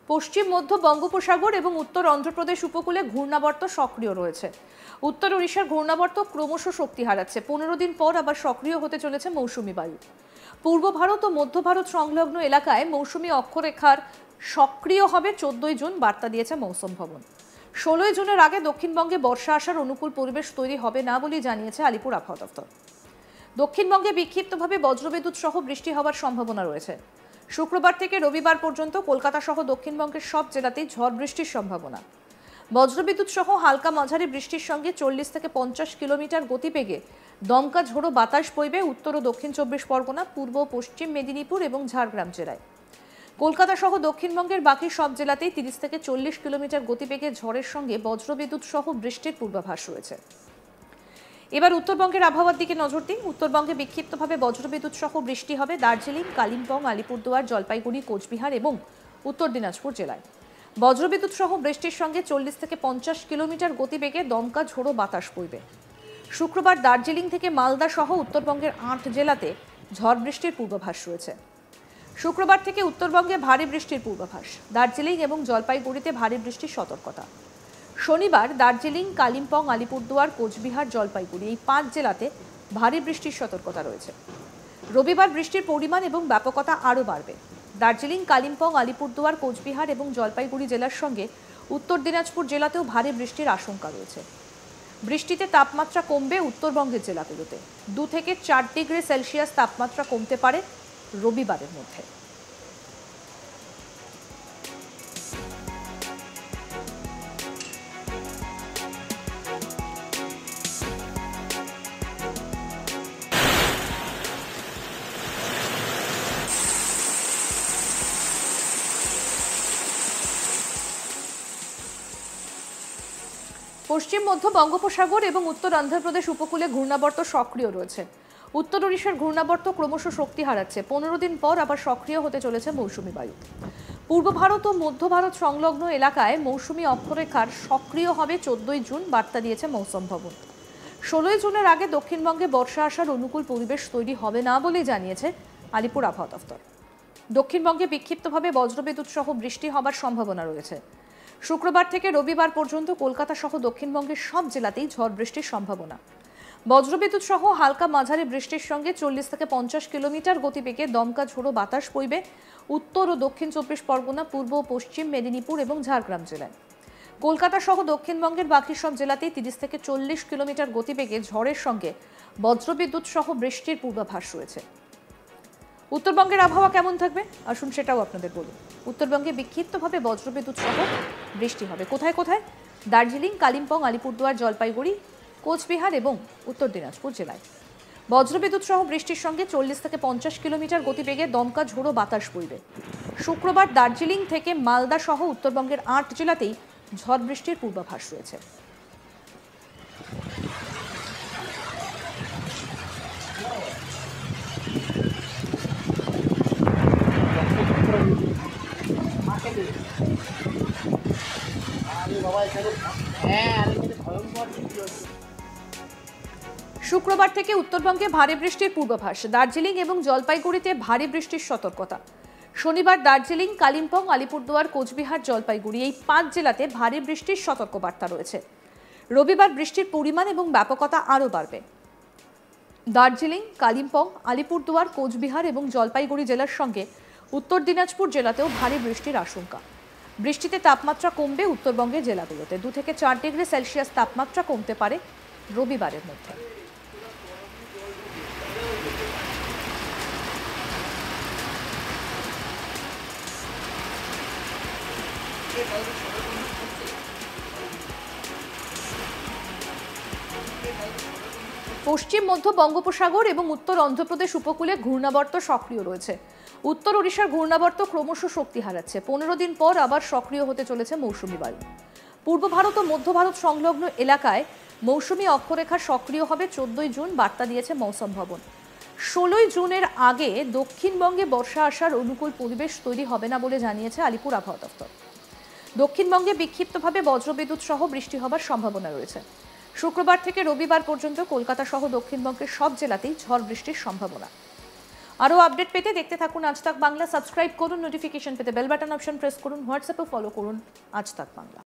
পশ্চিম মধ্য বঙ্গোপসাগর এবং উত্তর অন্ধ্রপ্রদেশ উপকূলে ঘূর্ণাবর্ত সক্রিয় রয়েছে। উত্তর ওড়িশার ঘূর্ণাবর্ত ক্রমশ শক্তি হারাচ্ছে। 15 দিন পর আবার সক্রিয় হতে চলেছে মৌসুমী বায়ু। পূর্ব ভারত ও মধ্য ভারত সংলগ্ন এলাকায় মৌসুমী অক্ষরেখার সক্রিয় হবে 14 জুন, বার্তা দিয়েছে মৌসুম ভবন। 16 জুনের আগে দক্ষিণবঙ্গে বর্ষা আসার অনুকূল পরিবেশ তৈরি হবে না বলে জানিয়েছে আলিপুর আবহাওয়া দপ্তর। দক্ষিণবঙ্গে বিক্ষিপ্তভাবে বজ্রবিদ্যুৎ সহ বৃষ্টি হওয়ার সম্ভাবনা রয়েছে। শুক্রবার থেকে রবিবার পর্যন্ত কলকাতা সহ দক্ষিণবঙ্গের সব জেলাতেই ঝড় বৃষ্টির সম্ভাবনা। বজ্রবিদ্যুৎ সহ হালকা মাঝারি বৃষ্টির সঙ্গে 40 থেকে 50 কিলোমিটার গতিবেগে দমকা ঝোড়ো বাতাস বইবে উত্তর ও দক্ষিণ 24 পরগনা, পূর্ব ও পশ্চিম মেদিনীপুর এবং ঝাড়গ্রাম জেলায়। কলকাতা সহ দক্ষিণবঙ্গের বাকি সব জেলাতেই 30 থেকে 40 কিলোমিটার গতিবেগে ঝড়ের সঙ্গে বজ্রবিদ্যুৎ সহ বৃষ্টির পূর্বাভাস রয়েছে। এবার উত্তরবঙ্গের আবহাওয়ার দিকে নজর দিন। উত্তরবঙ্গে বিক্ষিপ্তভাবে বজ্রবিদ্যুৎ সহ বৃষ্টি হবে দার্জিলিং, কালিম্পং, আলিপুরদুয়ার, জলপাইগুড়ি, কোচবিহার এবং উত্তর দিনাজপুর জেলায়। বজ্রবিদ্যুৎ সহ বৃষ্টির সঙ্গে 40 থেকে 50 কিলোমিটার গতিবেগে দমকা ঝোড়ো বাতাস বইবে। শুক্রবার দার্জিলিং থেকে মালদা সহ উত্তরবঙ্গের 8 জেলাতে ঝড় বৃষ্টির পূর্বাভাস রয়েছে। শুক্রবার থেকে উত্তরবঙ্গে ভারী বৃষ্টির পূর্বাভাস। দার্জিলিং এবং জলপাইগুড়িতে ভারী বৃষ্টির সতর্কতা। শনিবার দার্জিলিং, কালিম্পং, আলিপুরদুয়ার, কোচবিহার, জলপাইগুড়ি এই 5 জেলাতে ভারী বৃষ্টির সতর্কতা রয়েছে। রবিবার বৃষ্টির পরিমাণ এবং ব্যাপকতা আরও বাড়বে। দার্জিলিং, কালিম্পং, আলিপুরদুয়ার, কোচবিহার এবং জলপাইগুড়ি জেলার সঙ্গে উত্তর দিনাজপুর জেলাতেও ভারী বৃষ্টির আশঙ্কা রয়েছে। বৃষ্টিতে তাপমাত্রা কমবে উত্তরবঙ্গের জেলাগুলোতে। 2 থেকে 4 ডিগ্রি সেলসিয়াস তাপমাত্রা কমতে পারে রবিবারের মধ্যে। পশ্চিম মধ্য বঙ্গোপসাগর এবং উত্তর অন্ধ্রপ্রদেশ উপকূলে ঘূর্ণাবর্ত সক্রিয় রয়েছে। উত্তর ওড়িশার ঘূর্ণাবর্ত ক্রমশ শক্তি হারাচ্ছে। 15 দিন পর আবার সক্রিয় হতে চলেছে মৌসুমী বায়ু। পূর্ব ভারত ও মধ্য ভারত সংলগ্ন এলাকায় মৌসুমী অক্ষরেখার সক্রিয় হবে 14 জুন, বার্তা দিয়েছে মৌসুম ভবন। 16 জুনের আগে দক্ষিণবঙ্গে বর্ষা আসার অনুকূল পরিবেশ তৈরি হবে না বলে জানিয়েছে আলিপুর আবহাওয়া দপ্তর। দক্ষিণবঙ্গে বিক্ষিপ্তভাবে বজ্রবিদ্যুৎ সহ বৃষ্টি হবার সম্ভাবনা রয়েছে। শুক্রবার থেকে রবিবার পর্যন্ত কলকাতা সহ দক্ষিণবঙ্গের সব জেলাতেই ঝড় বৃষ্টির সম্ভাবনা। বজ্রবিদ্যুৎ সহ হালকা মাঝারি বৃষ্টির সঙ্গে 40 থেকে 50 কিলোমিটার গতিবেগে দমকা ঝোড়ো বাতাস বইবে উত্তর ও দক্ষিণ 24 পরগনা, পূর্ব ও পশ্চিম মেদিনীপুর এবং ঝাড়গ্রাম জেলায়। কলকাতা সহ দক্ষিণবঙ্গের বাকি সব জেলাতেই 30 থেকে 40 কিলোমিটার গতিবেগে ঝড়ের সঙ্গে বজ্রবিদ্যুৎ সহ বৃষ্টির পূর্বাভাস রয়েছে। উত্তরবঙ্গের আবহাওয়া কেমন থাকবে আসুন সেটাও আপনাদের বলুন। উত্তরবঙ্গে বিক্ষিপ্তভাবে বজ্রবিদ্যুৎ সহ বৃষ্টি হবে। কোথায় কোথায়? দার্জিলিং, কালিম্পং, আলিপুরদুয়ার, জলপাইগুড়ি, কোচবিহার এবং উত্তর দিনাজপুর জেলায়। বজ্রবিদ্যুৎ সহ বৃষ্টির সঙ্গে 40 থেকে 50 কিলোমিটার গতিবেগে দমকা ঝোড়ো বাতাস বইবে। শুক্রবার দার্জিলিং থেকে মালদা সহ উত্তরবঙ্গের 8 জেলাতেই ঝড় বৃষ্টির পূর্বাভাস রয়েছে। শুক্রবার থেকে উত্তরবঙ্গে ভারী বৃষ্টির পূর্বাভাস। দার্জিলিং এবং জলপাইগুড়িতে ভারী বৃষ্টির সতর্কতা। শনিবার দার্জিলিং, কালিম্পং, আলিপুরদুয়ার, কোচবিহার, জলপাইগুড়ি এই 5 জেলাতে ভারী বৃষ্টির সতর্কবার্তা রয়েছে। রবিবার বৃষ্টির পরিমাণ এবং ব্যাপকতা আরও বাড়বে। দার্জিলিং, কালিম্পং, আলিপুরদুয়ার, কোচবিহার এবং জলপাইগুড়ি জেলার সঙ্গে উত্তর দিনাজপুর জেলাতেও ভারী বৃষ্টির আশঙ্কা। বৃষ্টিতে তাপমাত্রা কমবে উত্তরবঙ্গের জেলাগুলোতে। 2 থেকে 4 ডিগ্রি সেলসিয়াস তাপমাত্রা কমতে পারে রবিবারের মধ্যে। পশ্চিম মধ্য বঙ্গোপসাগর এবং উত্তর অন্ধ্রপ্রদেশ উপকূলে ঘূর্ণাবর্ত সক্রিয় রয়েছে। উত্তর ওড়িশার ঘূর্ণাবর্ত ক্রমশ শক্তি হারাচ্ছে। 15 দিন পর আবার সক্রিয় হতে চলেছে মৌসুমী বায়ু। পূর্ব ভারত ও মধ্য ভারত সংলগ্ন এলাকায় মৌসুমী অক্ষরেখা সক্রিয় হবে 14 জুন, বার্তা দিয়েছে মৌসুম ভবন। 16 জুনের আগে দক্ষিণবঙ্গে বর্ষা আসার অনুকূল পরিবেশ তৈরি হবে না বলে জানিয়েছে আলিপুর আবহাওয়া দপ্তর। দক্ষিণবঙ্গে বিক্ষিপ্তভাবে বজ্রবিদ্যুৎ সহ বৃষ্টি হবার সম্ভাবনা রয়েছে। শুক্রবার থেকে রবিবার পর্যন্ত কলকাতা সহ দক্ষিণবঙ্গের সব জেলাতেই ঝড় বৃষ্টির সম্ভাবনা। আরও আপডেট পেতে দেখতে থাকুন আজ তাক বাংলা। সাবস্ক্রাইব করুন, নোটিফিকেশন পেতে বেল বাটন অপশন প্রেস করুন, হোয়াটসঅ্যাপে ফলো করুন আজ তাক বাংলা।